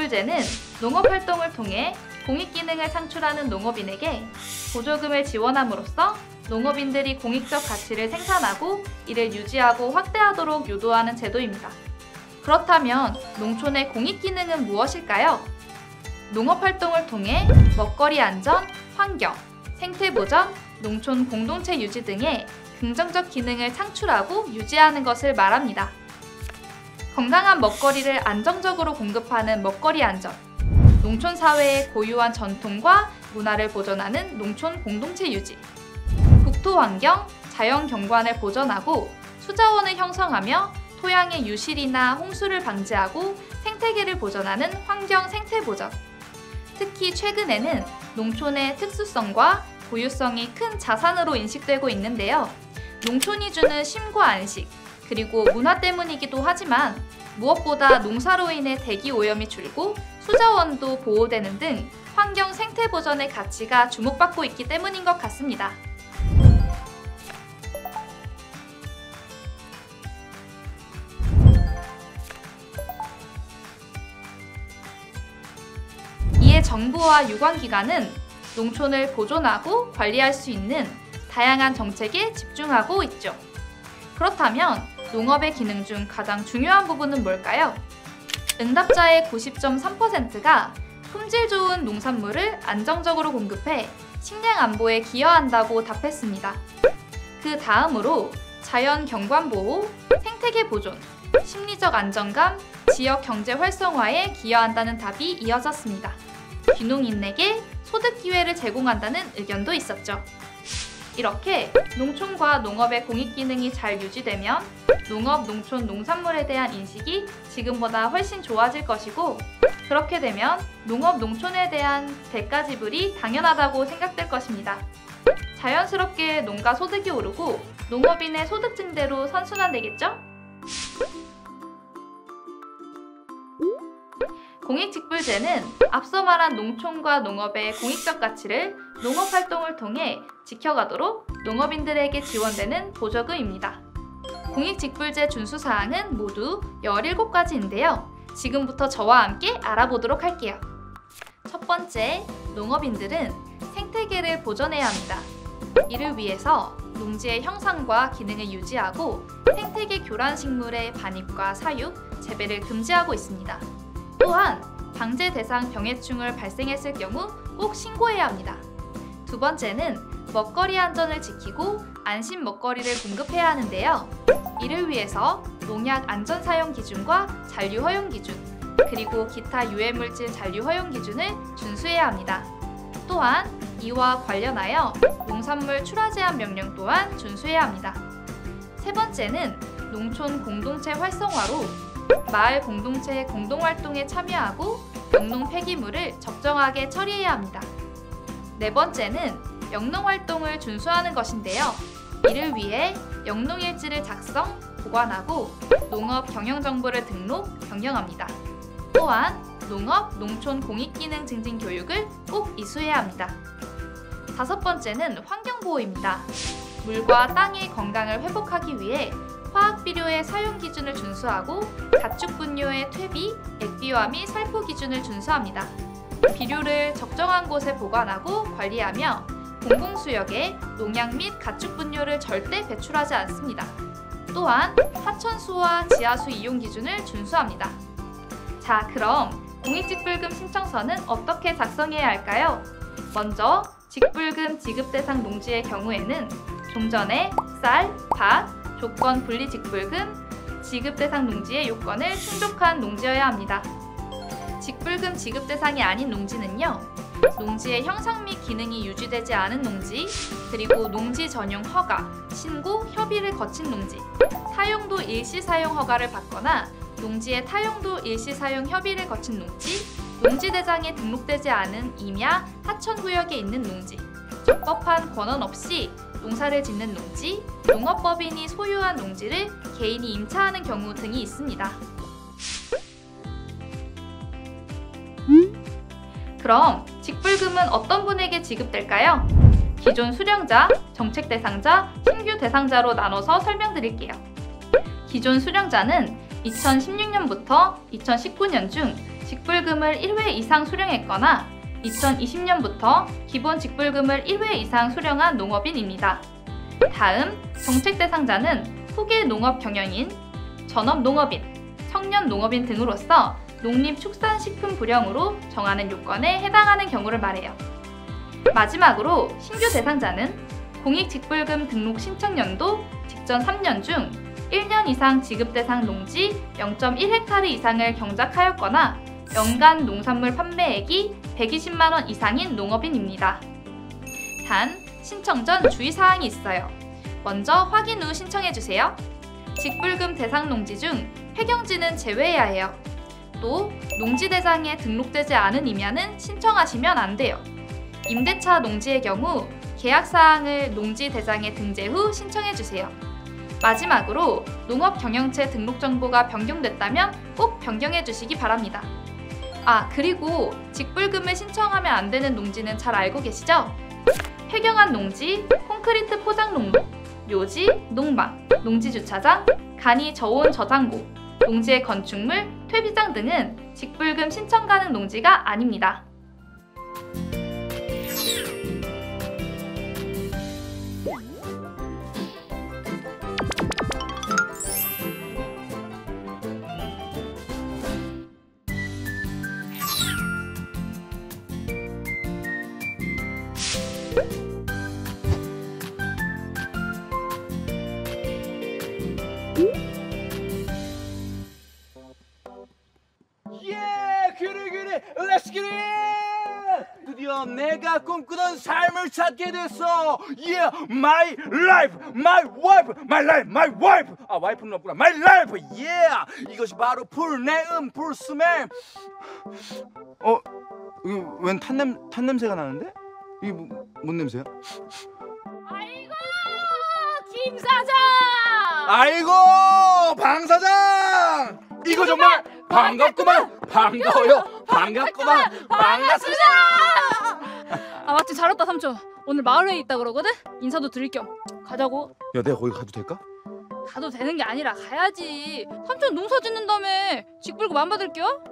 공익직불제는 농업활동을 통해 공익기능을 창출하는 농업인에게 보조금을 지원함으로써 농업인들이 공익적 가치를 생산하고 이를 유지하고 확대하도록 유도하는 제도입니다. 그렇다면 농촌의 공익기능은 무엇일까요? 농업활동을 통해 먹거리 안전, 환경, 생태보전, 농촌 공동체 유지 등의 긍정적 기능을 창출하고 유지하는 것을 말합니다. 건강한 먹거리를 안정적으로 공급하는 먹거리 안전, 농촌 사회의 고유한 전통과 문화를 보존하는 농촌 공동체 유지, 국토환경, 자연경관을 보전하고 수자원을 형성하며 토양의 유실이나 홍수를 방지하고 생태계를 보전하는 환경 생태보전. 특히 최근에는 농촌의 특수성과 고유성이 큰 자산으로 인식되고 있는데요. 농촌이 주는 쉼과 안식, 그리고 문화 때문이기도 하지만 무엇보다 농사로 인해 대기 오염이 줄고 수자원도 보호되는 등 환경 생태 보전의 가치가 주목받고 있기 때문인 것 같습니다. 이에 정부와 유관기관은 농촌을 보존하고 관리할 수 있는 다양한 정책에 집중하고 있죠. 그렇다면 농업의 기능 중 가장 중요한 부분은 뭘까요? 응답자의 90.3%가 품질 좋은 농산물을 안정적으로 공급해 식량 안보에 기여한다고 답했습니다. 그 다음으로 자연 경관 보호, 생태계 보존, 심리적 안정감, 지역 경제 활성화에 기여한다는 답이 이어졌습니다. 귀농인에게 소득 기회를 제공한다는 의견도 있었죠. 이렇게 농촌과 농업의 공익기능이 잘 유지되면 농업, 농촌, 농산물에 대한 인식이 지금보다 훨씬 좋아질 것이고, 그렇게 되면 농업, 농촌에 대한 대가 지불이 당연하다고 생각될 것입니다. 자연스럽게 농가 소득이 오르고 농업인의 소득 증대로 선순환되겠죠? 공익직불제는 앞서 말한 농촌과 농업의 공익적 가치를 농업활동을 통해 지켜가도록 농업인들에게 지원되는 보조금입니다. 공익직불제 준수사항은 모두 17가지인데요. 지금부터 저와 함께 알아보도록 할게요. 첫 번째, 농업인들은 생태계를 보존해야 합니다. 이를 위해서 농지의 형상과 기능을 유지하고 생태계 교란식물의 반입과 사육, 재배를 금지하고 있습니다. 또한 방제 대상 병해충을 발생했을 경우 꼭 신고해야 합니다. 두 번째는 먹거리 안전을 지키고 안심 먹거리를 공급해야 하는데요. 이를 위해서 농약 안전 사용 기준과 잔류 허용 기준, 그리고 기타 유해물질 잔류 허용 기준을 준수해야 합니다. 또한 이와 관련하여 농산물 출하 제한 명령 또한 준수해야 합니다. 세 번째는 농촌 공동체 활성화로 마을 공동체의 공동활동에 참여하고 영농 폐기물을 적정하게 처리해야 합니다. 네 번째는 영농활동을 준수하는 것인데요. 이를 위해 영농일지를 작성, 보관하고 농업 경영정보를 등록, 변경합니다. 또한 농업, 농촌 공익기능 증진 교육을 꼭 이수해야 합니다. 다섯 번째는 환경보호입니다. 물과 땅의 건강을 회복하기 위해 화학비료의 사용 기준을 준수하고 가축 분뇨의 퇴비, 액비화 및 살포 기준을 준수합니다. 비료를 적정한 곳에 보관하고 관리하며 공공수역에 농약 및 가축 분뇨를 절대 배출하지 않습니다. 또한 하천수와 지하수 이용 기준을 준수합니다. 자, 그럼 공익직불금 신청서는 어떻게 작성해야 할까요? 먼저 직불금 지급 대상 농지의 경우에는 좀 전에 쌀, 밭, 조건 분리 직불금, 지급 대상 농지의 요건을 충족한 농지여야 합니다. 직불금 지급 대상이 아닌 농지는요, 농지의 형상 및 기능이 유지되지 않은 농지, 그리고 농지 전용 허가, 신고, 협의를 거친 농지, 타용도 일시 사용 허가를 받거나 농지의 타용도 일시 사용 협의를 거친 농지, 농지 대장에 등록되지 않은 임야, 하천구역에 있는 농지, 적법한 권한 없이 농사를 짓는 농지, 농업법인이 소유한 농지를 개인이 임차하는 경우 등이 있습니다. 그럼 직불금은 어떤 분에게 지급될까요? 기존 수령자, 정책 대상자, 신규 대상자로 나눠서 설명드릴게요. 기존 수령자는 2016년부터 2019년 중 직불금을 1회 이상 수령했거나 2020년부터 기본 직불금을 1회 이상 수령한 농업인입니다. 다음 정책 대상자는 후계 농업 경영인, 전업 농업인, 청년 농업인 등으로서 농림축산식품부령으로 정하는 요건에 해당하는 경우를 말해요. 마지막으로 신규 대상자는 공익직불금 등록 신청연도 직전 3년 중 1년 이상 지급 대상 농지 0.1헥타르 이상을 경작하였거나 연간 농산물 판매액이 120만 원 이상인 농업인입니다. 단, 신청 전 주의사항이 있어요. 먼저 확인 후 신청해주세요. 직불금 대상 농지 중 폐경지는 제외해야 해요. 또 농지 대상에 등록되지 않은 임야는 신청하시면 안 돼요. 임대차 농지의 경우 계약사항을 농지 대상에 등재 후 신청해주세요. 마지막으로 농업경영체 등록 정보가 변경됐다면 꼭 변경해주시기 바랍니다. 그리고 직불금을 신청하면 안 되는 농지는 잘 알고 계시죠? 폐경한 농지, 콘크리트 포장 농로, 묘지, 농방, 농지주차장, 간이 저온 저장고, 농지의 건축물, 퇴비장 등은 직불금 신청 가능 농지가 아닙니다. 그래 렛츠 기릿! 드디어 내가 꿈꾸던 삶을 찾게 됐어. Yeah, my life, my wife, my life, my wife. 와이프는 없구나. My life, yeah. 이것이 바로 풀내음, 풀스멜. 이거 웬 탄냄새가 나는데? 이게 뭔 냄새야? 아이고, 김 사장! 아이고, 방 사장! 이거 정말 반갑구만. 반가워요. 반갑구만. 반갑습니다. 마침 잘 왔다 삼촌. 오늘 마을회의 있다 그러거든? 인사도 드릴 겸 가자고. 야, 내가 거기 가도 될까? 가도 되는 게 아니라 가야지. 삼촌 농사 짓는다며. 직불금 안 받을게요?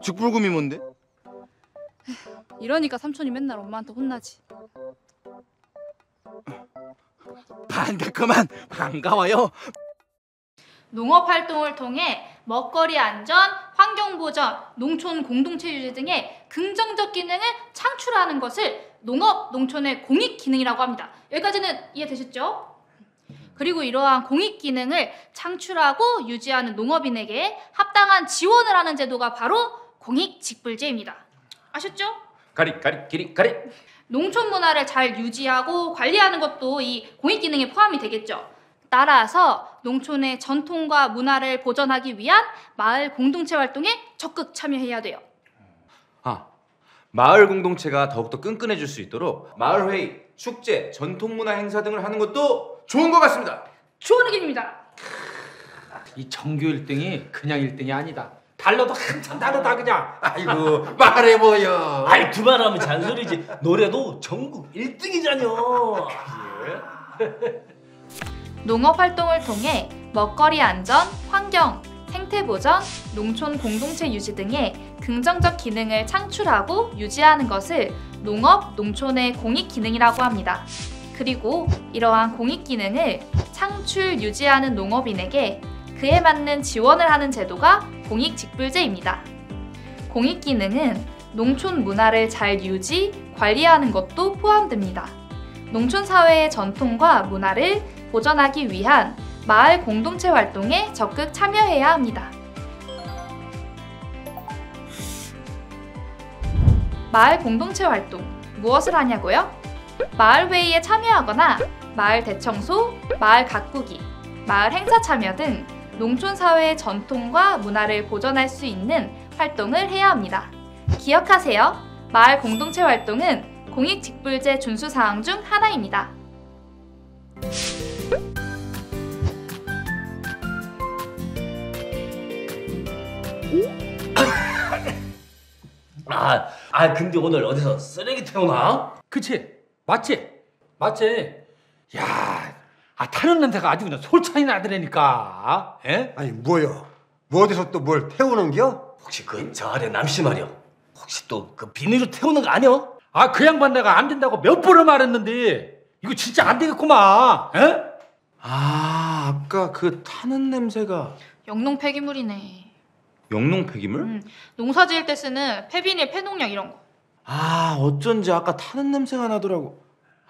직불금이 뭔데? 이러니까 삼촌이 맨날 엄마한테 혼나지. 반갑구만. 반가워요. 농업활동을 통해 먹거리 안전, 환경보전, 농촌 공동체 유지 등의 긍정적 기능을 창출하는 것을 농업, 농촌의 공익기능이라고 합니다. 여기까지는 이해되셨죠? 그리고 이러한 공익기능을 창출하고 유지하는 농업인에게 합당한 지원을 하는 제도가 바로 공익직불제입니다. 아셨죠? 가리 기리. 농촌 문화를 잘 유지하고 관리하는 것도 이 공익기능에 포함이 되겠죠. 따라서 농촌의 전통과 문화를 보존하기 위한 마을 공동체 활동에 적극 참여해야 돼요. 마을 공동체가 더욱더 끈끈해질 수 있도록 마을회의, 축제, 전통문화 행사 등을 하는 것도 좋은 것 같습니다. 좋은 의견입니다. 이 정규 1등이 그냥 1등이 아니다. 달러도 한참 다르다 그냥. 아이고 말해보여. 아이 두말하면 잔소리지. 노래도 전국 1등이잖여. 농업활동을 통해 먹거리 안전, 환경, 생태보전, 농촌 공동체 유지 등의 긍정적 기능을 창출하고 유지하는 것을 농업, 농촌의 공익기능이라고 합니다. 그리고 이러한 공익기능을 창출, 유지하는 농업인에게 그에 맞는 지원을 하는 제도가 공익직불제입니다. 공익기능은 농촌 문화를 잘 유지, 관리하는 것도 포함됩니다. 농촌 사회의 전통과 문화를 보존하기 위한 마을 공동체 활동에 적극 참여해야 합니다. 마을 공동체 활동, 무엇을 하냐고요? 마을 회의에 참여하거나 마을 대청소, 마을 가꾸기, 마을 행사 참여 등 농촌 사회의 전통과 문화를 보존할 수 있는 활동을 해야 합니다. 기억하세요. 마을 공동체 활동은 공익직불제 준수 사항 중 하나입니다. 근데 오늘 어디서 쓰레기 태우나? 그치? 맞지? 야, 타는 냄새가 아주 그냥 솔찬히 나더라니까. 에? 아니 뭐요? 뭐 어디서 또 뭘 태우는겨? 혹시 그 저 아래 남씨 말이야. 혹시 또 그 비닐로 태우는 거 아니야? 아, 그 양반 내가 안 된다고 몇 번을 말했는데 이거 진짜 안 되겠구만. 에? 아, 아까 그 타는 냄새가 영농 폐기물이네. 영농 폐기물? 농사 지을 때 쓰는 폐비닐, 폐농약 이런 거. 아, 어쩐지 아까 타는 냄새가 나더라고.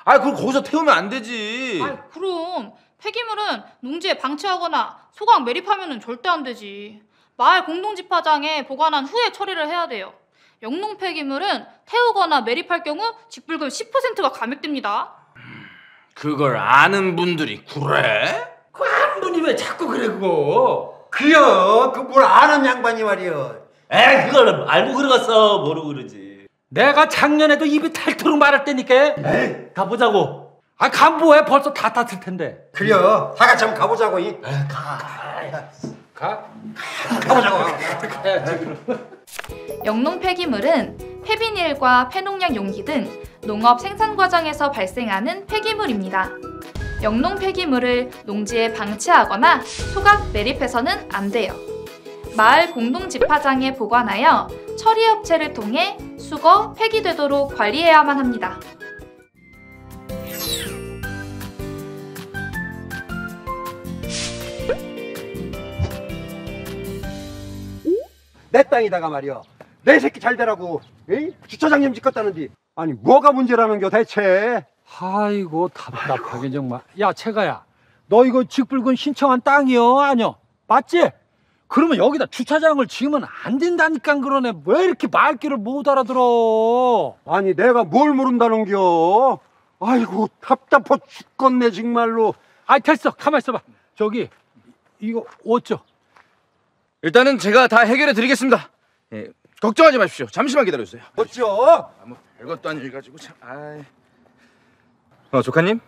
아, 그걸 거기서 태우면 안 되지. 아이, 그럼 폐기물은 농지에 방치하거나 소각 매립하면은 절대 안 되지. 마을 공동집화장에 보관한 후에 처리를 해야 돼요. 영농 폐기물은 태우거나 매립할 경우 직불금 10%가 감액됩니다. 그걸 아는 분들이 그래? 그 한 분이 왜 자꾸 그래 그거? 그려 그 뭘 아는 양반이 말이여. 에이, 그걸 알고 그러겠어. 모르고 그러지. 내가 작년에도 입이 탈토록 말할 때니까. 에이, 가보자고. 아, 간보에 벌써 다 탔을 텐데. 그려 다 같이 한번 가보자고. 가보자고. 영농 폐기물은 폐비닐과 폐농약 용기 등 농업 생산 과정에서 발생하는 폐기물입니다. 영농 폐기물을 농지에 방치하거나 소각 매립해서는 안 돼요. 마을 공동집화장에 보관하여 처리업체를 통해 수거, 폐기되도록 관리해야만 합니다. 내 땅이다가 말이여. 내 새끼 잘 되라고. 에이? 주차장님 짓겠다는데. 아니 뭐가 문제라는 겨 대체. 아이고 답답하게 정말. 야, 채가야, 너 이거 직불금 신청한 땅이여 아니여? 맞지? 그러면 여기다 주차장을 지으면 안 된다니까. 그러네. 왜 이렇게 말귀를 못 알아들어? 아니 내가 뭘 모른다는 겨. 아이고 답답해 죽겠네 정말로. 아이, 됐어. 가만 있어봐. 저기 이거 어쩌? 일단은 제가 다 해결해 드리겠습니다. 예, 걱정하지 마십시오. 잠시만 기다려주세요. 어쩌? 뭐 별것도 아닐 가지고 참. 아이. 조카님,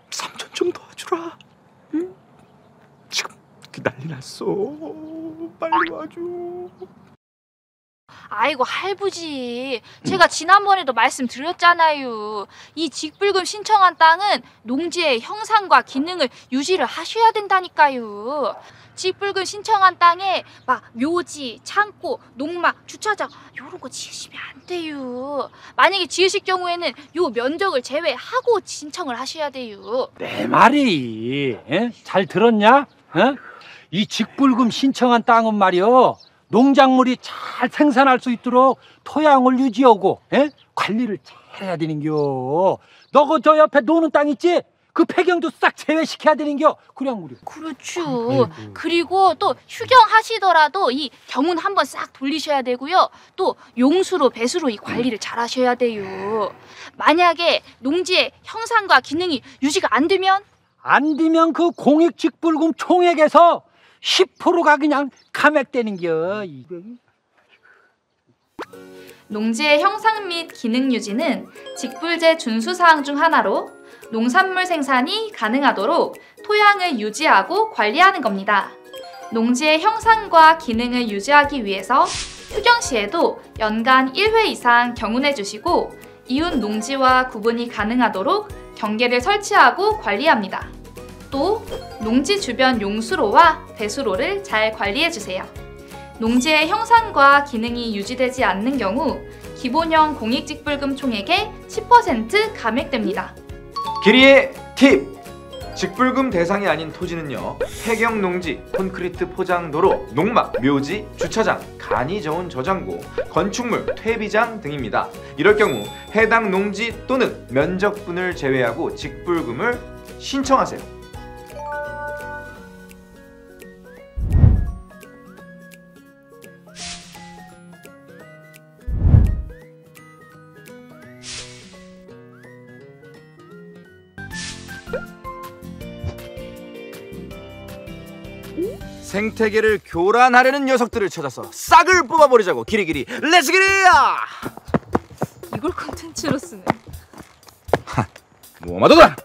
삼촌 좀 도와주라. 응? 지금 난리 났어. 빨리 와줘. 아이고 할부지, 제가 지난번에도 말씀드렸잖아요. 이 직불금 신청한 땅은 농지의 형상과 기능을 유지를 하셔야 된다니까요. 직불금 신청한 땅에 막 묘지, 창고, 농막, 주차장 요런 거 지으시면 안 돼요. 만약에 지으실 경우에는 요 면적을 제외하고 신청을 하셔야 돼요. 내 말이 잘 들었냐? 이 직불금 신청한 땅은 말이요, 농작물이 잘 생산할 수 있도록 토양을 유지하고 관리를 잘 해야 되는겨. 너 그 저 옆에 노는 땅 있지? 그 폐경도 싹 제외시켜야 되는겨. 그냥 그렇죠. 그리고 또 휴경하시더라도 이 경운 한번 싹 돌리셔야 되고요. 또 용수로 배수로 이 관리를 잘 하셔야 돼요. 만약에 농지의 형상과 기능이 유지가 안 되면 그 공익직불금 총액에서 10%가 그냥 감액되는겨. 농지의 형상 및 기능 유지는 직불제 준수 사항 중 하나로 농산물 생산이 가능하도록 토양을 유지하고 관리하는 겁니다. 농지의 형상과 기능을 유지하기 위해서 휴경 시에도 연간 1회 이상 경운해 주시고 이웃 농지와 구분이 가능하도록 경계를 설치하고 관리합니다. 또 농지 주변 용수로와 배수로를 잘 관리해 주세요. 농지의 형상과 기능이 유지되지 않는 경우 기본형 공익직불금 총액의 10% 감액됩니다. 길이의 팁! 직불금 대상이 아닌 토지는요, 폐경 농지, 콘크리트 포장도로, 농막, 묘지, 주차장, 간이 저온 저장고, 건축물, 퇴비장 등입니다. 이럴 경우 해당 농지 또는 면적분을 제외하고 직불금을 신청하세요. 생태계를 교란하려는 녀석들을 찾아서 싹을 뽑아버리자고. 기리기리 렛츠 기리야! 이걸 콘텐츠로 쓰네. 무엄하도다!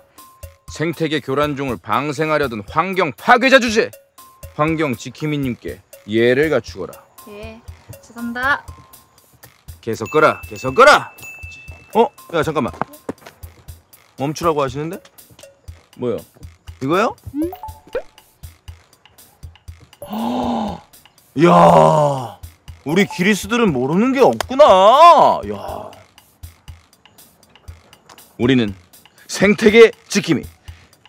생태계 교란 중을 방생하려던 환경 파괴자 주제, 환경 지킴이님께 예를 갖추거라. 예, 죄송합니다. 계속 꺼라, 계속 꺼라! 야 잠깐만, 멈추라고 하시는데? 뭐요? 이거요? 야, 우리 기리스들은 모르는 게 없구나. 야, 우리는 생태계 지킴이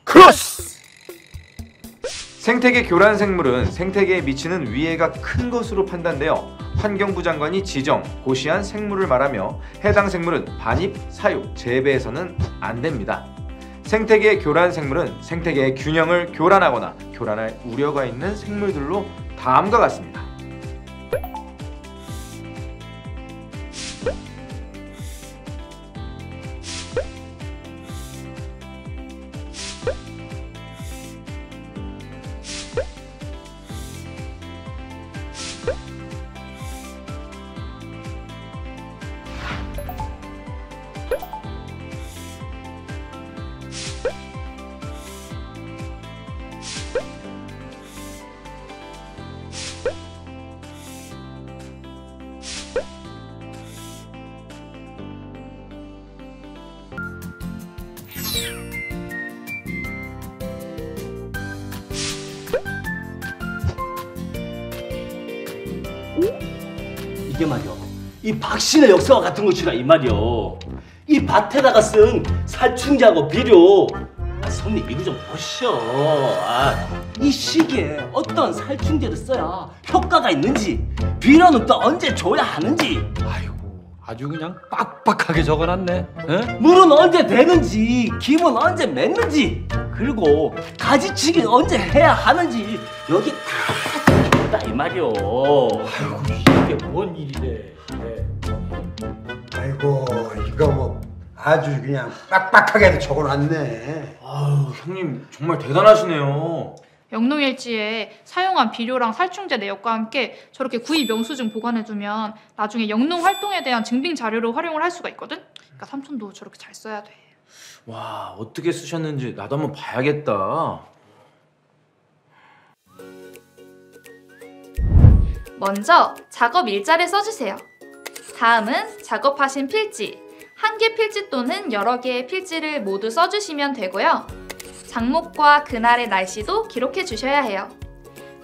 크로스. 생태계 교란 생물은 생태계에 미치는 위해가 큰 것으로 판단되어 환경부 장관이 지정, 고시한 생물을 말하며 해당 생물은 반입, 사육, 재배해서는 안 됩니다. 생태계 교란 생물은 생태계의 균형을 교란하거나 교란할 우려가 있는 생물들로 다음과 같습니다. 이게 말이요, 이 박신의 역사와 같은 것이라 이 말이요. 이 밭에다가 쓴 살충제하고 비료, 손님 이거 좀 보시오. 이 시기에 어떤 살충제를 써야 효과가 있는지, 비료는 또 언제 줘야 하는지, 아이고, 아주 그냥 빡빡하게 적어놨네. 에? 물은 언제 되는지, 김은 언제 맺는지, 그리고 가지치기는 언제 해야 하는지 여기 다 적혀있다 이 말이요. 아이고, 이게 뭔 일이래. 아이고, 이거 뭐 아주 그냥 빡빡하게 적어놨네. 아유, 형님 정말 대단하시네요. 영농일지에 사용한 비료랑 살충제 내역과 함께 저렇게 구입 영수증 보관해두면 나중에 영농 활동에 대한 증빙 자료로 활용을 할 수가 있거든? 그러니까 삼촌도 저렇게 잘 써야 돼. 와, 어떻게 쓰셨는지 나도 한번 봐야겠다. 먼저 작업 일자를 써주세요. 다음은 작업하신 필지, 한 개 필지 또는 여러 개의 필지를 모두 써주시면 되고요. 작목과 그날의 날씨도 기록해 주셔야 해요.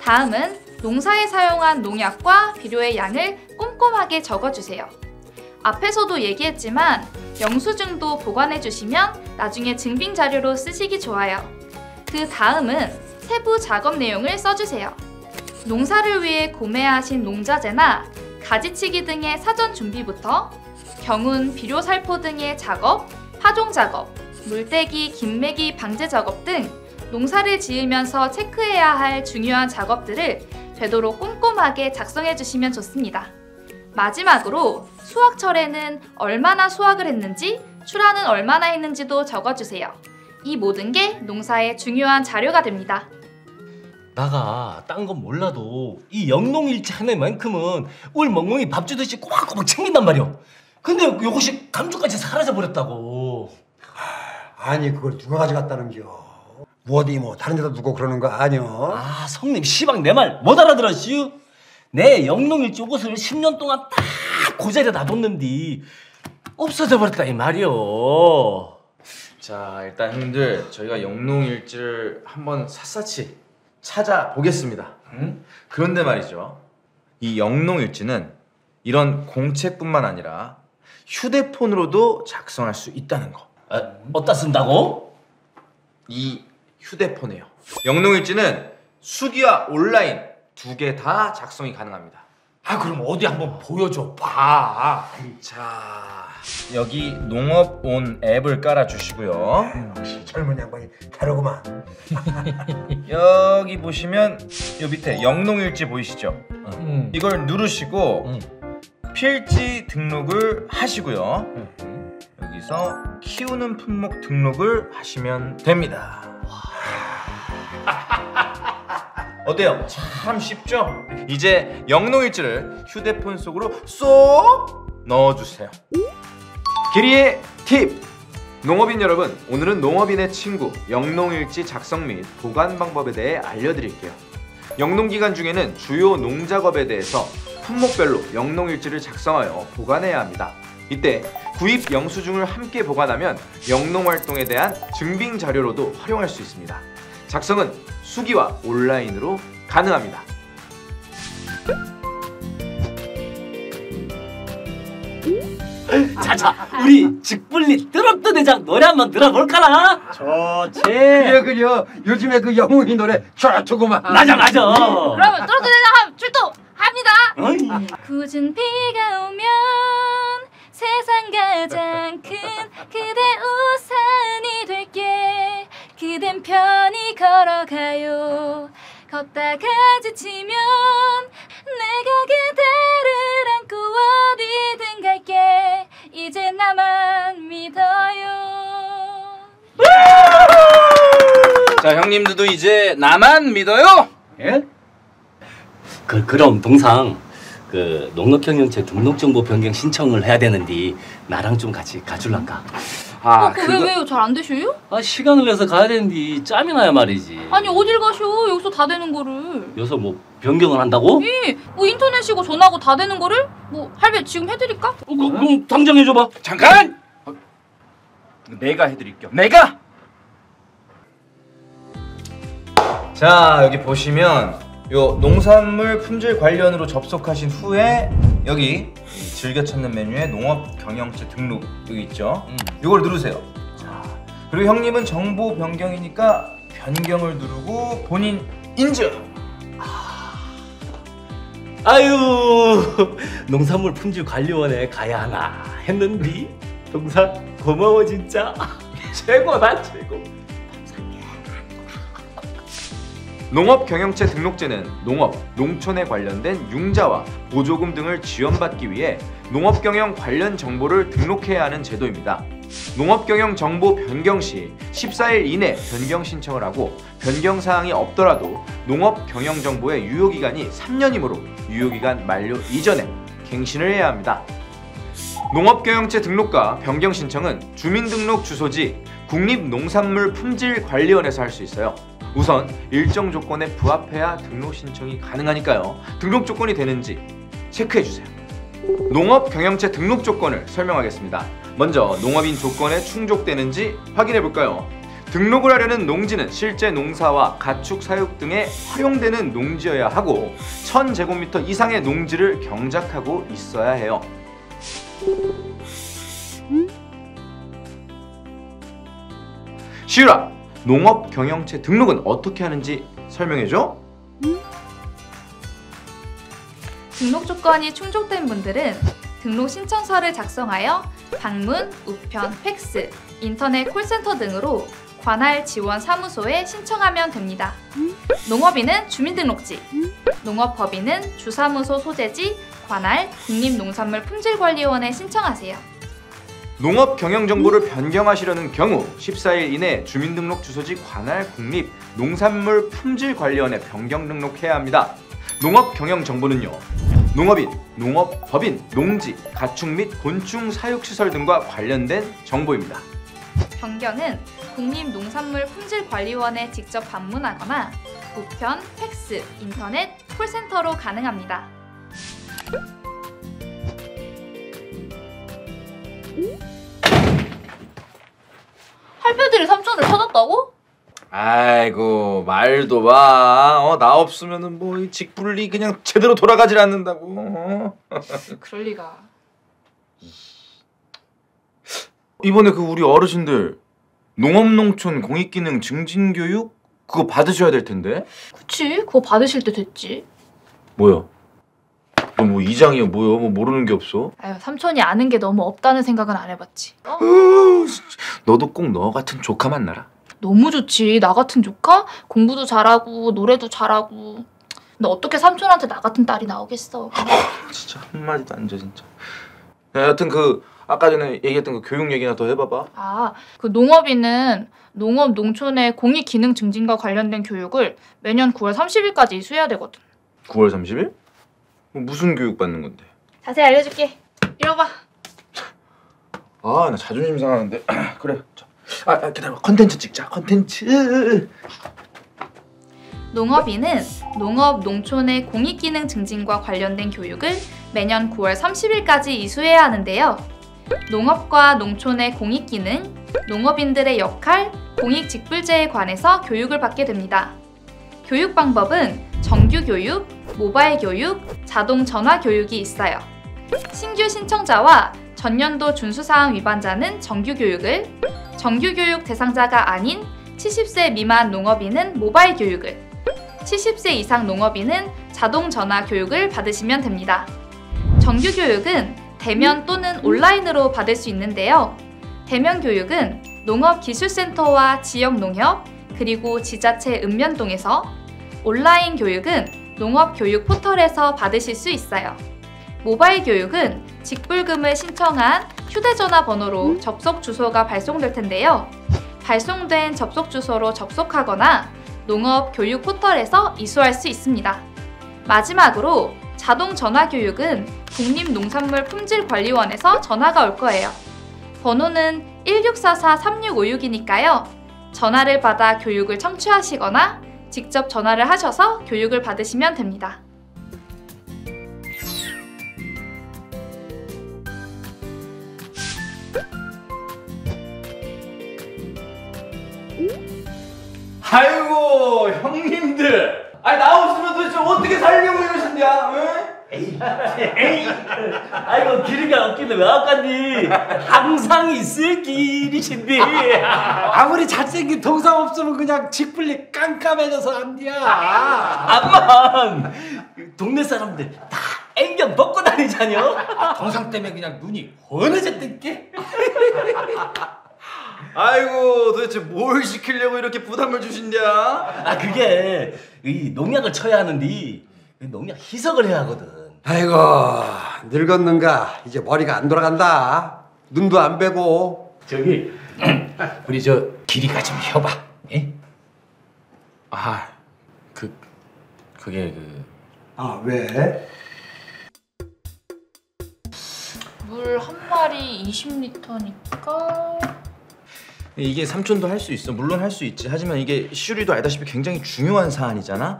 다음은 농사에 사용한 농약과 비료의 양을 꼼꼼하게 적어주세요. 앞에서도 얘기했지만 영수증도 보관해 주시면 나중에 증빙 자료로 쓰시기 좋아요. 그 다음은 세부 작업 내용을 써주세요. 농사를 위해 구매하신 농자재나 가지치기 등의 사전 준비부터 경운, 비료 살포 등의 작업, 파종 작업, 물떼기, 김매기 방제 작업 등 농사를 지으면서 체크해야 할 중요한 작업들을 되도록 꼼꼼하게 작성해 주시면 좋습니다. 마지막으로 수확철에는 얼마나 수확을 했는지, 출하는 얼마나 했는지도 적어주세요. 이 모든 게 농사의 중요한 자료가 됩니다. 나가 딴 건 몰라도 이 영농일지 하나만큼은 우리 멍멍이 밥 주듯이 꼬박꼬박 챙긴단 말이오. 근데 요것이 감쪽같이 사라져 버렸다고. 아니, 그걸 누가 가져갔다는겨? 뭐 어디 뭐 다른 데다 두고 그러는 거 아니여? 아, 성님 시방 내 말 못 알아들었슈? 내 영농일지 요것을 10년 동안 딱 그 자리에 놔뒀는디 없어져 버렸다 이 말이오. 자, 일단 형님들 저희가 영농일지를 한번 샅샅이 찾아보겠습니다. 그런데 말이죠, 이 영농일지는 이런 공책뿐만 아니라 휴대폰으로도 작성할 수 있다는 거. 어디다 쓴다고? 이 휴대폰에요. 영농일지는 수기와 온라인 두 개 다 작성이 가능합니다. 아, 그럼 어디 한번 보여줘 봐. 자, 여기 농업온 앱을 깔아주시고요. 역시 젊은 양반이 다르구만. 여기 보시면 요 밑에 영농일지 보이시죠? 이걸 누르시고 필지 등록을 하시고요. 여기서 키우는 품목 등록을 하시면 됩니다. 어때요? 참 쉽죠? 이제 영농일지를 휴대폰 속으로 쏙 넣어주세요. 기리의 팁! 농업인 여러분, 오늘은 농업인의 친구 영농일지 작성 및 보관 방법에 대해 알려드릴게요. 영농기간 중에는 주요 농작업에 대해서 품목별로 영농일지를 작성하여 보관해야 합니다. 이때 구입 영수증을 함께 보관하면 영농활동에 대한 증빙 자료로도 활용할 수 있습니다. 작성은 수기와 온라인으로 가능합니다. 자자, 우리 직불리 뚜럽뚜 대장 노래 한번 들어볼까나? 좋지. 그래 요즘에 그 영웅이 노래 좋구만. 맞아. 그러면 뚜러뚜 대장 함 출동합니다. 어이. 굳은 비가 오면 세상 가장 큰 그대 우산이 될게. 그댄 편히 걸어가요. 걷다가 지치면 내가 그대를 안고 어디든 갈게. 이제 나만 믿어요. 자, 형님들도 이제 나만 믿어요? 예? 그럼 동상 그 농업경영체 등록정보 변경 신청을 해야 되는데 나랑 좀 같이 가줄란가? 왜요? 잘 안 되셔요? 시간을 내서 가야 되는데 짬이 나야 말이지. 아니 어딜 가셔? 여기서 다 되는 거를. 여기서 뭐 변경을 한다고? 예, 뭐 인터넷이고 전화고 다 되는 거를 뭐 할배 지금 해드릴까? 그럼 당장 해줘봐. 잠깐! 내가 해드릴게요. 내가! 자, 여기 보시면 요 농산물 품질 관련으로 접속하신 후에 여기 즐겨 찾는 메뉴에 농업 경영체 등록 여기 있죠. 이걸 누르세요. 자, 그리고 형님은 정보 변경이니까 변경을 누르고 본인 인증. 아유, 농산물 품질 관리원에 가야 하나 했는데 동상 고마워 진짜. 최고다 최고. 농업 경영체 등록제는 농업, 농촌에 관련된 융자와 보조금 등을 지원받기 위해 농업 경영 관련 정보를 등록해야 하는 제도입니다. 농업 경영 정보 변경 시 14일 이내 변경 신청을 하고 변경 사항이 없더라도 농업 경영 정보의 유효 기간이 3년이므로 유효 기간 만료 이전에 갱신을 해야 합니다. 농업 경영체 등록과 변경 신청은 주민등록 주소지 국립농산물품질관리원에서 할 수 있어요. 우선 일정 조건에 부합해야 등록 신청이 가능하니까요. 등록 조건이 되는지 체크해주세요. 농업 경영체 등록 조건을 설명하겠습니다. 먼저 농업인 조건에 충족되는지 확인해볼까요? 등록을 하려는 농지는 실제 농사와 가축 사육 등에 활용되는 농지여야 하고 1000제곱미터 이상의 농지를 경작하고 있어야 해요. 시유라! 농업 경영체 등록은 어떻게 하는지 설명해줘? 등록 조건이 충족된 분들은 등록 신청서를 작성하여 방문, 우편, 팩스, 인터넷 콜센터 등으로 관할 지원 사무소에 신청하면 됩니다. 농업인은 주민등록지, 농업법인은 주사무소 소재지, 관할 국립농산물품질관리원에 신청하세요. 농업 경영 정보를 변경하시려는 경우 14일 이내 주민등록 주소지 관할 국립농산물품질관리원에 변경 등록해야 합니다. 농업 경영 정보는요. 농업인, 농업법인, 농지, 가축 및 곤충 사육시설 등과 관련된 정보입니다. 변경은 국립농산물품질관리원에 직접 방문하거나 우편, 팩스, 인터넷, 콜센터로 가능합니다. 할배들이 삼촌을 찾았다고? 아이고 말도 마. 나 없으면은 뭐 이 직불리 그냥 제대로 돌아가질 않는다고. 그럴 리가. 이번에 그 우리 어르신들 농업농촌 공익기능 증진교육 그거 받으셔야 될 텐데. 그치, 그거 받으실 때 됐지. 뭐야? 너 뭐 이장이야 뭐야? 뭐 모르는 게 없어? 아유, 삼촌이 아는 게 너무 없다는 생각은 안 해봤지. 너도 꼭 너 같은 조카 만나라. 너무 좋지. 나 같은 조카? 공부도 잘하고 노래도 잘하고. 근데 어떻게 삼촌한테 나 같은 딸이 나오겠어. 진짜 한마디도 안 져 진짜. 야, 여하튼 그 아까 전에 얘기했던 그 교육 얘기나 더 해봐봐. 아, 그 농업인은 농업 농촌의 공익 기능 증진과 관련된 교육을 매년 9월 30일까지 이수해야 되거든. 9월 30일? 무슨 교육 받는 건데? 자세히 알려줄게. 이리 와봐. 아, 나 자존심 상하는데. 그래. 기다려. 컨텐츠 찍자. 컨텐츠. 농업인은 농업 농촌의 공익기능 증진과 관련된 교육을 매년 9월 30일까지 이수해야 하는데요. 농업과 농촌의 공익기능, 농업인들의 역할, 공익직불제에 관해서 교육을 받게 됩니다. 교육 방법은 정규교육, 모바일 교육, 자동 전화 교육이 있어요. 신규 신청자와 전년도 준수사항 위반자는 정규교육을, 정규교육 대상자가 아닌 70세 미만 농업인은 모바일 교육을, 70세 이상 농업인은 자동 전화 교육을 받으시면 됩니다. 정규교육은 대면 또는 온라인으로 받을 수 있는데요. 대면 교육은 농업기술센터와 지역농협, 그리고 지자체 읍면동에서, 온라인 교육은 농업교육 포털에서 받으실 수 있어요. 모바일 교육은 직불금을 신청한 휴대전화 번호로 접속 주소가 발송될 텐데요. 발송된 접속 주소로 접속하거나 농업교육 포털에서 이수할 수 있습니다. 마지막으로 자동 전화 교육은 국립농산물품질관리원에서 전화가 올 거예요. 번호는 1644-3656이니까요. 전화를 받아 교육을 청취하시거나 직접 전화를 하셔서 교육을 받으시면 됩니다. 아이고 형님들, 아니 나 없으면 도대체 어떻게 살려고 이러신냐? 에이, 아이고 길이가 없길래 왜 아까니? 항상 있을 길이신데. 아무리 잘생긴 동상 없으면 그냥 직불리 깜깜해져서 안디야. 암만 동네 사람들 다 안경 벗고 다니자뇨. 동상 때문에 그냥 눈이 훤해졌던게. 아이고 도대체 뭘 시키려고 이렇게 부담을 주신냐? 아 그게 이 농약을 쳐야 하는데 농약 희석을 해야 하거든. 아이고 늙었는가 이제 머리가 안 돌아간다. 눈도 안 빼고. 저기 우리 저 길이가 좀 혀봐. 예? 아 그게 아 왜? 물 한 마리 20리터니까 이게 삼촌도 할 수 있어. 물론 할 수 있지. 하지만 이게 시우리도 알다시피 굉장히 중요한 사안이잖아.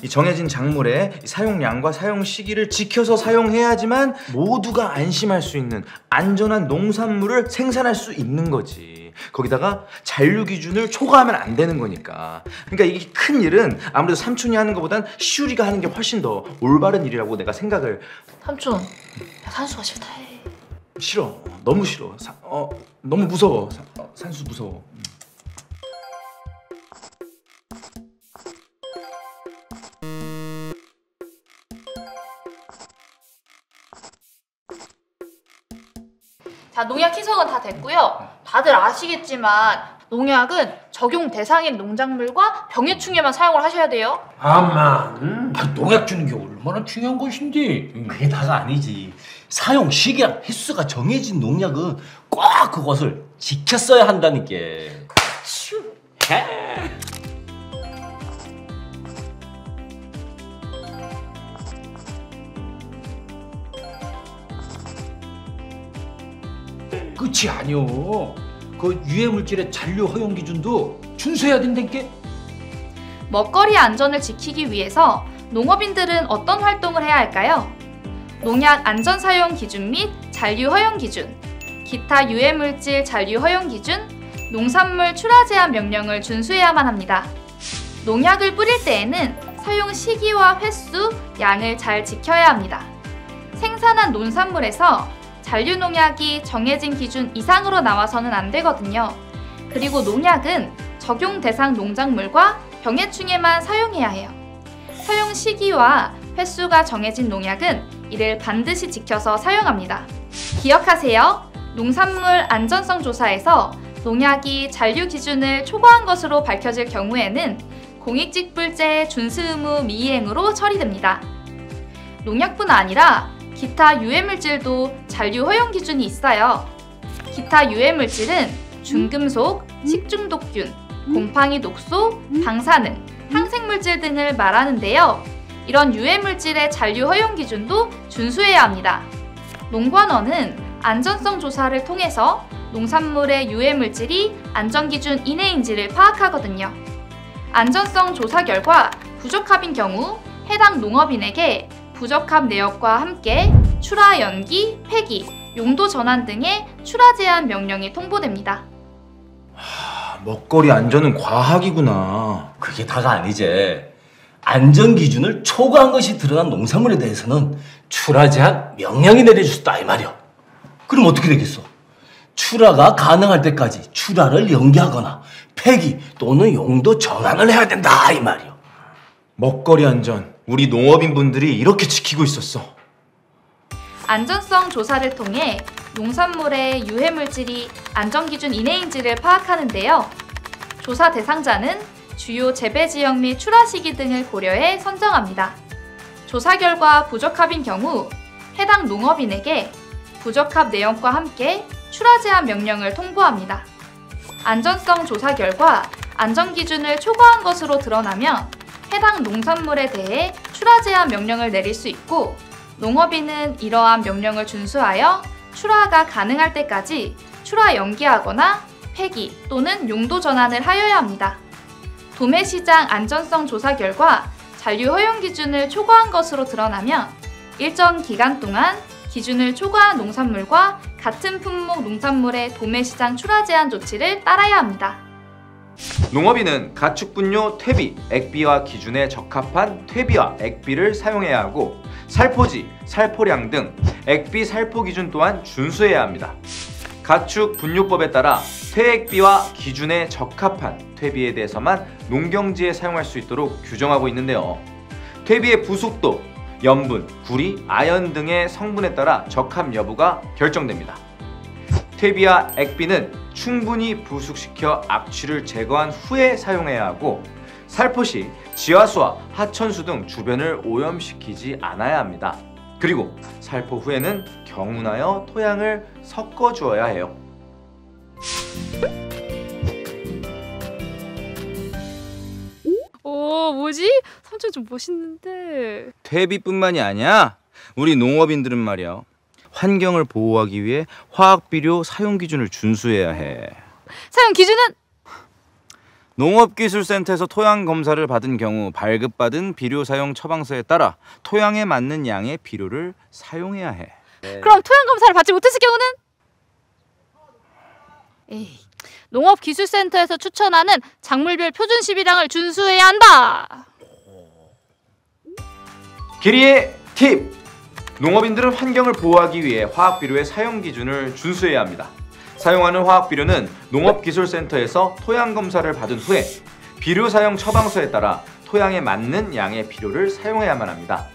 이 정해진 작물의 사용량과 사용 시기를 지켜서 사용해야지만 모두가 안심할 수 있는 안전한 농산물을 생산할 수 있는 거지. 거기다가 잔류 기준을 초과하면 안 되는 거니까. 그러니까 이게 큰 일은 아무래도 삼촌이 하는 것보단 시우리가 하는 게 훨씬 더 올바른 일이라고 내가 생각을. 삼촌, 야, 산수가 싫다 해. 싫어. 너무 싫어. 너무 무서워. 산수 무서워. 자, 농약 희석은 다 됐고요. 다들 아시겠지만 농약은 적용 대상인 농작물과 병해충에만 사용을 하셔야 돼요. 암만 농약 주는 게 얼마나 중요한 것인데. 그게 다가 아니지. 사용 시기랑 횟수가 정해진 농약은 꼭 그것을 지켰어야 한다니까. 끝이 아니오. 그 유해물질의 잔류 허용 기준도 준수해야 된다니까. 먹거리 안전을 지키기 위해서 농업인들은 어떤 활동을 해야 할까요? 농약 안전 사용 기준 및 잔류 허용 기준, 기타 유해물질 잔류 허용 기준, 농산물 출하 제한 명령을 준수해야만 합니다. 농약을 뿌릴 때에는 사용 시기와 횟수, 양을 잘 지켜야 합니다. 생산한 농산물에서 잔류 농약이 정해진 기준 이상으로 나와서는 안 되거든요. 그리고 농약은 적용 대상 농작물과 병해충에만 사용해야 해요. 사용 시기와 횟수가 정해진 농약은 이를 반드시 지켜서 사용합니다. 기억하세요. 농산물 안전성 조사에서 농약이 잔류 기준을 초과한 것으로 밝혀질 경우에는 공익직불제 준수 의무 미이행으로 처리됩니다. 농약뿐 아니라 기타 유해물질도 잔류 허용 기준이 있어요. 기타 유해물질은 중금속, 식중독균, 곰팡이 독소, 방사능, 항생물질 등을 말하는데요. 이런 유해물질의 잔류 허용 기준도 준수해야 합니다. 농관원은 안전성 조사를 통해서 농산물의 유해물질이 안전기준 이내인지를 파악하거든요. 안전성 조사 결과 부적합인 경우 해당 농업인에게 부적합 내역과 함께 출하 연기, 폐기, 용도 전환 등의 출하 제한 명령이 통보됩니다. 먹거리 안전은 과학이구나. 그게 다가 아니지. 안전 기준을 초과한 것이 드러난 농산물에 대해서는 출하 제한 명령이 내려질 수 있다 이 말이야. 그럼 어떻게 되겠어? 출하가 가능할 때까지 출하를 연기하거나 폐기 또는 용도 전환을 해야 된다 이 말이야. 먹거리 안전 우리 농업인분들이 이렇게 지키고 있었어. 안전성 조사를 통해 농산물의 유해물질이 안전기준 이내인지를 파악하는데요. 조사 대상자는 주요 재배 지역 및 출하 시기 등을 고려해 선정합니다. 조사 결과 부적합인 경우 해당 농업인에게 부적합 내용과 함께 출하 제한 명령을 통보합니다. 안전성 조사 결과 안전기준을 초과한 것으로 드러나면 해당 농산물에 대해 출하 제한 명령을 내릴 수 있고, 농업인은 이러한 명령을 준수하여 출하가 가능할 때까지 출하 연기하거나 폐기 또는 용도 전환을 하여야 합니다. 도매시장 안전성 조사 결과 잔류 허용 기준을 초과한 것으로 드러나면 일정 기간 동안 기준을 초과한 농산물과 같은 품목 농산물의 도매시장 출하 제한 조치를 따라야 합니다. 농업인은 가축분뇨 퇴비, 액비와 기준에 적합한 퇴비와 액비를 사용해야 하고, 살포지, 살포량 등 액비 살포 기준 또한 준수해야 합니다. 가축분뇨법에 따라 퇴액비와 기준에 적합한 퇴비에 대해서만 농경지에 사용할 수 있도록 규정하고 있는데요. 퇴비의 부속도, 염분, 구리, 아연 등의 성분에 따라 적합 여부가 결정됩니다. 퇴비와 액비는 충분히 부숙시켜 악취를 제거한 후에 사용해야 하고, 살포 시 지하수와 하천수 등 주변을 오염시키지 않아야 합니다. 그리고 살포 후에는 경운하여 토양을 섞어 주어야 해요. 오, 뭐지? 삼촌 좀 멋있는데. 퇴비뿐만이 아니야. 우리 농업인들은 말이야, 환경을 보호하기 위해 화학비료 사용 기준을 준수해야 해. 사용 기준은? 농업기술센터에서 토양 검사를 받은 경우 발급받은 비료 사용 처방서에 따라 토양에 맞는 양의 비료를 사용해야 해. 그럼 토양 검사를 받지 못했을 경우는? 에이, 농업기술센터에서 추천하는 작물별 표준 시비량을 준수해야 한다. 길이의 팁! 농업인들은 환경을 보호하기 위해 화학비료의 사용 기준을 준수해야 합니다. 사용하는 화학비료는 농업기술센터에서 토양검사를 받은 후에 비료 사용 처방서에 따라 토양에 맞는 양의 비료를 사용해야만 합니다.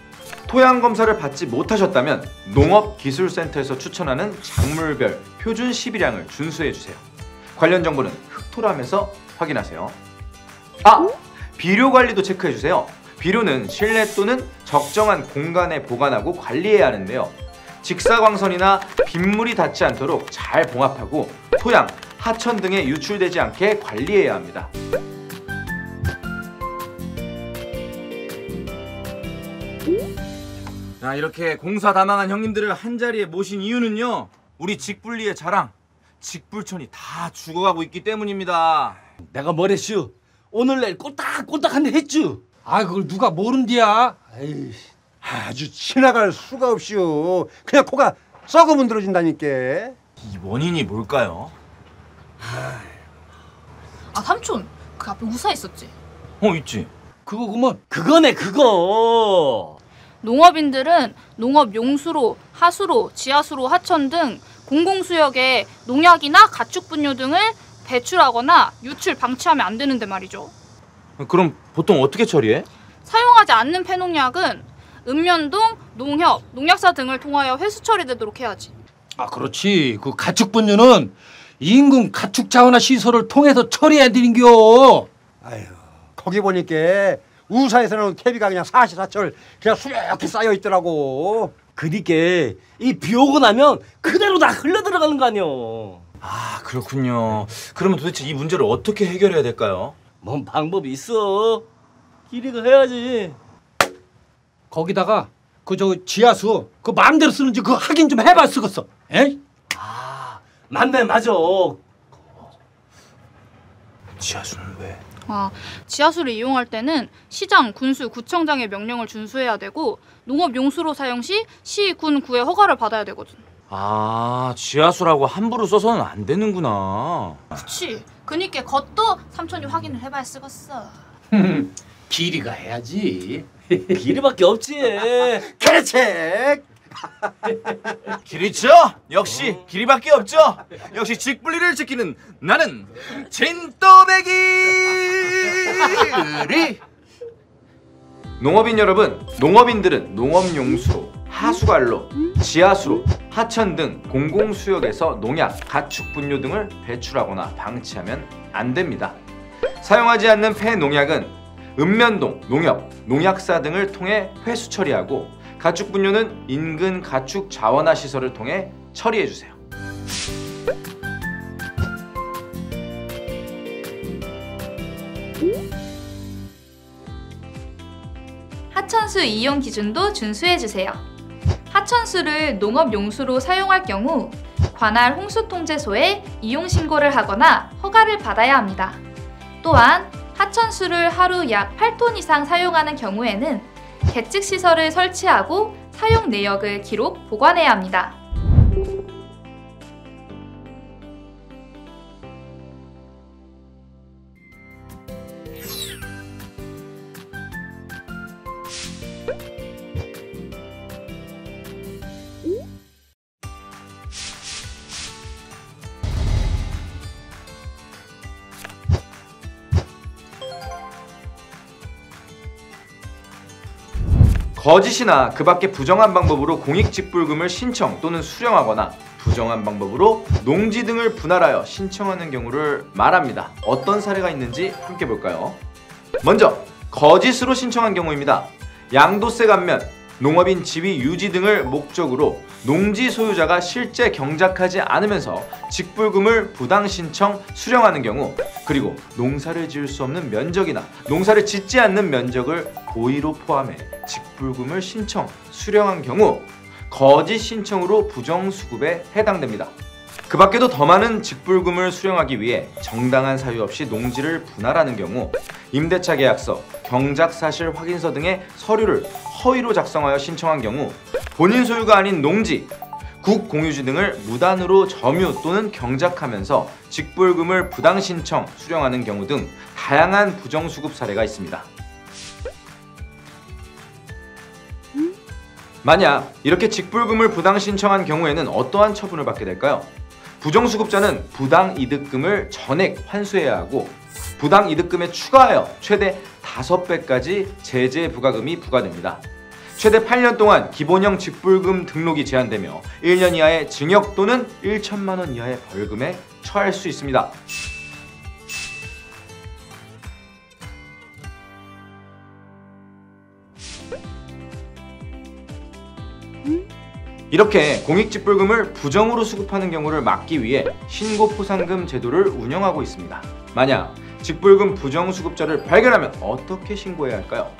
토양검사를 받지 못하셨다면 농업기술센터에서 추천하는 작물별 표준 시비량을 준수해주세요. 관련 정보는 흑토람에서 확인하세요. 비료 관리도 체크해주세요. 비료는 실내 또는 적정한 공간에 보관하고 관리해야 하는데요. 직사광선이나 빗물이 닿지 않도록 잘 봉합하고 토양, 하천 등에 유출되지 않게 관리해야 합니다. 자, 이렇게 공사다망한 형님들을 한자리에 모신 이유는요, 우리 직불리의 자랑, 직불촌이 다 죽어가고 있기 때문입니다. 내가 뭐랬슈? 오늘 내일 꼴딱꼴딱한데 했쥬? 아, 그걸 누가 모른디야? 에이. 아주 지나갈 수가 없이요. 그냥 코가 썩으면 들어진다니까. 이 원인이 뭘까요? 아, 삼촌, 그 앞에 우사 있었지? 있지. 그거 그만. 그거네 그거. 농업인들은 농업 용수로, 하수로, 지하수로, 하천 등 공공수역에 농약이나 가축분뇨 등을 배출하거나 유출 방치하면 안 되는데 말이죠. 그럼 보통 어떻게 처리해? 사용하지 않는 폐농약은 읍면동, 농협, 농약사 등을 통하여 회수 처리되도록 해야지. 아, 그렇지. 그 가축분뇨는 인근 가축 자원화 시설을 통해서 처리해야 되는겨. 아유, 거기 보니까 우사에서 나온 퇴비가 그냥 사시사철 그냥 수렵게 쌓여 있더라고. 그니까 이 비 오고 나면 그대로 다 흘러 들어가는 거 아니여. 아, 그렇군요. 그러면 도대체 이 문제를 어떻게 해결해야 될까요? 뭔 방법이 있어? 길이가 해야지. 거기다가 그 저 지하수 그 마음대로 쓰는지 그거 확인 좀 해봐 쓰겠어. 에이? 아, 맞네 맞아. 지하수는 왜? 지하수를 이용할 때는 시장, 군수, 구청장의 명령을 준수해야 되고, 농업 용수로 사용 시 시, 군, 구의 허가를 받아야 되거든. 아, 지하수라고 함부로 써서는 안 되는구나. 그치. 그니까 그것도 삼촌이 확인을 해봐야 쓰겠어. 길이가 해야지. 길이밖에 없지. 그렇지. 길이죠? 역시 길이밖에 없죠? 역시 직분리를 지키는 나는 진또배기! 농업인 여러분, 농업인들은 농업용수로, 하수관로, 지하수로, 하천 등 공공수역에서 농약, 가축 분뇨 등을 배출하거나 방치하면 안 됩니다. 사용하지 않는 폐농약은 읍면동, 농협, 농약사 등을 통해 회수 처리하고 가축 분뇨는 인근 가축 자원화 시설을 통해 처리해주세요. 하천수 이용 기준도 준수해주세요. 하천수를 농업용수로 사용할 경우 관할 홍수통제소에 이용신고를 하거나 허가를 받아야 합니다. 또한 하천수를 하루 약 8톤 이상 사용하는 경우에는 계측시설을 설치하고 사용 내역을 기록 보관해야 합니다. 거짓이나 그 밖의 부정한 방법으로 공익직불금을 신청 또는 수령하거나 부정한 방법으로 농지 등을 분할하여 신청하는 경우를 말합니다. 어떤 사례가 있는지 함께 볼까요? 먼저 거짓으로 신청한 경우입니다. 양도세 감면, 농업인 지위 유지 등을 목적으로 농지 소유자가 실제 경작하지 않으면서 직불금을 부당 신청, 수령하는 경우, 그리고 농사를 지을 수 없는 면적이나 농사를 짓지 않는 면적을 고의로 포함해 직불금을 신청, 수령한 경우 거짓 신청으로 부정수급에 해당됩니다. 그 밖에도 더 많은 직불금을 수령하기 위해 정당한 사유 없이 농지를 분할하는 경우 임대차 계약서, 경작사실 확인서 등의 서류를 허위로 작성하여 신청한 경우 본인 소유가 아닌 농지, 국공유지 등을 무단으로 점유 또는 경작하면서 직불금을 부당 신청, 수령하는 경우 등 다양한 부정수급 사례가 있습니다. 만약 이렇게 직불금을 부당 신청한 경우에는 어떠한 처분을 받게 될까요? 부정수급자는 부당이득금을 전액 환수해야 하고 부당이득금에 추가하여 최대 5배까지 제재 부과금이 부과됩니다. 최대 8년 동안 기본형 직불금 등록이 제한되며 1년 이하의 징역 또는 1천만 원 이하의 벌금에 처할 수 있습니다. 이렇게 공익직불금을 부정으로 수급하는 경우를 막기 위해 신고포상금 제도를 운영하고 있습니다. 만약 직불금 부정수급자를 발견하면 어떻게 신고해야 할까요?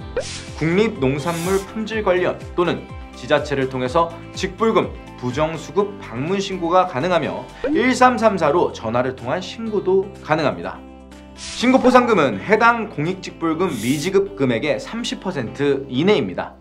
국립농산물품질관리원 또는 지자체를 통해서 직불금 부정수급 방문신고가 가능하며 1334로 전화를 통한 신고도 가능합니다. 신고포상금은 해당 공익직불금 미지급 금액의 30% 이내입니다.